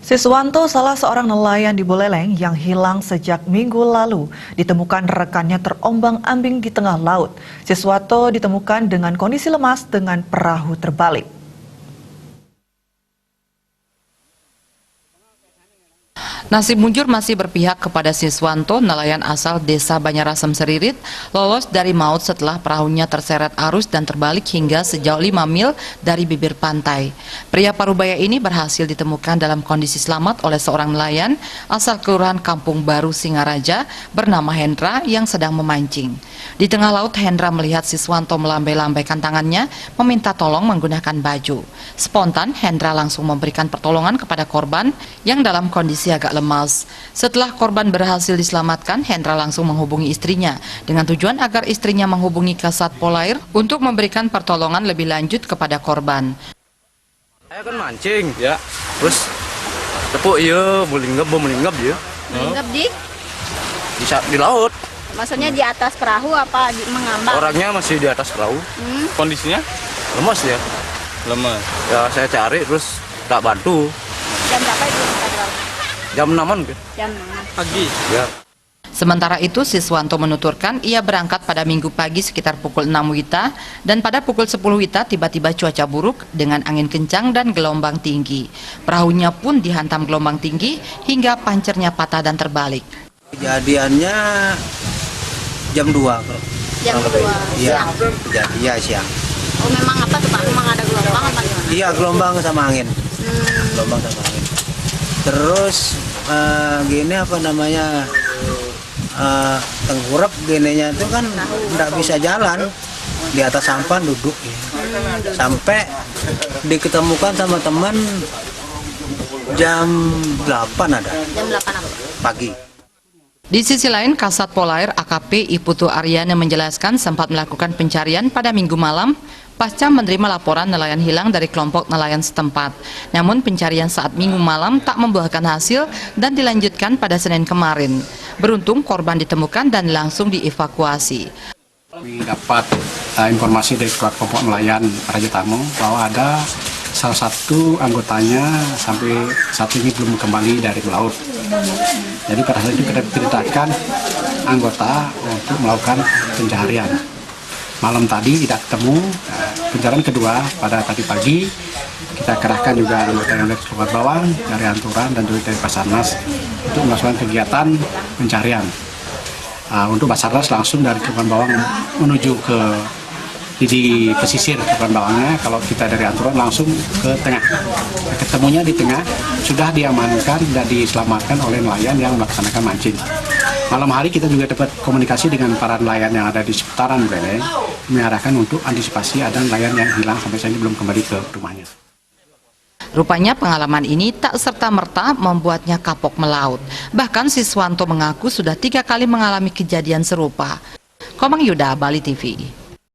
Siswanto, salah seorang nelayan di Buleleng yang hilang sejak minggu lalu, ditemukan rekannya terombang-ambing di tengah laut. Siswanto ditemukan dengan kondisi lemas dengan perahu terbalik. Nasib mujur masih berpihak kepada Siswanto, nelayan asal desa Banyarasem Seririt, lolos dari maut setelah perahunya terseret arus dan terbalik hingga sejauh 5 mil dari bibir pantai. Pria Parubaya ini berhasil ditemukan dalam kondisi selamat oleh seorang nelayan asal Kelurahan Kampung Baru Singaraja bernama Hendra yang sedang memancing. Di tengah laut, Hendra melihat Siswanto melambai-lambaikan tangannya meminta tolong menggunakan baju. Spontan, Hendra langsung memberikan pertolongan kepada korban yang dalam kondisi agak lemas. Setelah korban berhasil diselamatkan, Hendra langsung menghubungi istrinya dengan tujuan agar istrinya menghubungi Kasat Polair untuk memberikan pertolongan lebih lanjut kepada korban. Saya kan mancing ya, terus tepuk ya, melinggap ya. Melinggap Di laut. Maksudnya di atas perahu apa mengambang? Orangnya masih di atas perahu. Kondisinya Lemas ya. lemas. Ya saya cari terus tak bantu. Jam berapa itu? Jam 6-an kan? Jam 6. Pagi. Ya. Sementara itu, Siswanto menuturkan ia berangkat pada Minggu pagi sekitar pukul 6 WITA dan pada pukul 10 WITA tiba-tiba cuaca buruk dengan angin kencang dan gelombang tinggi. Perahunya pun dihantam gelombang tinggi hingga pancernya patah dan terbalik. Kejadiannya jam 2 kalau. Jam 2 siang. Iya siang. Oh memang apa tuh Pak? Memang ada gelombang apa gimana? Iya gelombang sama angin. Gelombang sama angin. Terus gini apa namanya tengkurap gininya itu kan nggak bisa jalan di atas sampan duduk ya. Sampai diketemukan sama teman jam 8 ada. Jam 8 apa? Pagi. Di sisi lain, Kasat Polair AKP Iputu Aryana menjelaskan sempat melakukan pencarian pada Minggu malam pasca menerima laporan nelayan hilang dari kelompok nelayan setempat. Namun pencarian saat Minggu malam tak membuahkan hasil dan dilanjutkan pada Senin kemarin. Beruntung korban ditemukan dan langsung dievakuasi. Kami dapat informasi dari kelompok nelayan Raja Tamong bahwa ada salah satu anggotanya sampai saat ini belum kembali dari laut. Jadi pada saat itu kita perintahkan anggota untuk melakukan pencarian. Malam tadi tidak ketemu. Pencarian kedua pada tadi pagi kita kerahkan juga anggota yang dari Kelurahan Bawang, dari Anturan dan juga dari Basarnas untuk melakukan kegiatan pencarian. Untuk Basarnas langsung dari Kelurahan Bawang menuju ke di pesisir Kelurahan Bawangnya, kalau kita dari Anturan langsung ke tengah. Ketemunya di tengah, sudah diamankan dan diselamatkan oleh nelayan yang melaksanakan mancing. Malam hari kita juga dapat komunikasi dengan para nelayan yang ada di seputaran Buleleng, mengarahkan untuk antisipasi ada nelayan yang hilang sampai saat ini belum kembali ke rumahnya. Rupanya pengalaman ini tak serta-merta membuatnya kapok melaut. Bahkan Siswanto mengaku sudah 3 kali mengalami kejadian serupa. Komang Yuda, Bali TV.